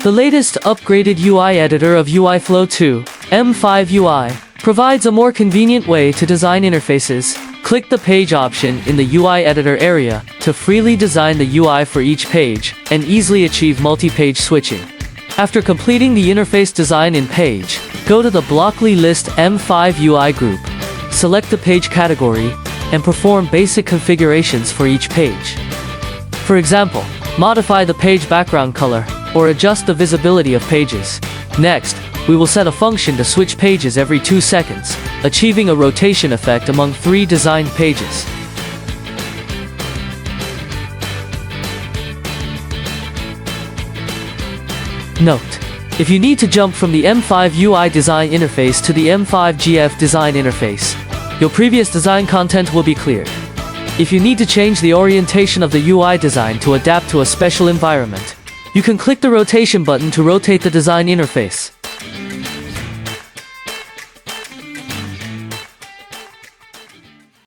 The latest upgraded UI editor of UI Flow 2, M5UI, provides a more convenient way to design interfaces. Click the Page option in the UI editor area to freely design the UI for each page and easily achieve multi-page switching. After completing the interface design in Page, go to the Blockly List M5UI group, select the page category, and perform basic configurations for each page. For example, modify the page background color or adjust the visibility of pages. Next, we will set a function to switch pages every 2 seconds, achieving a rotation effect among 3 designed pages. Note: if you need to jump from the M5UI design interface to the M5GF design interface, your previous design content will be cleared. If you need to change the orientation of the UI design to adapt to a special environment, you can click the rotation button to rotate the design interface.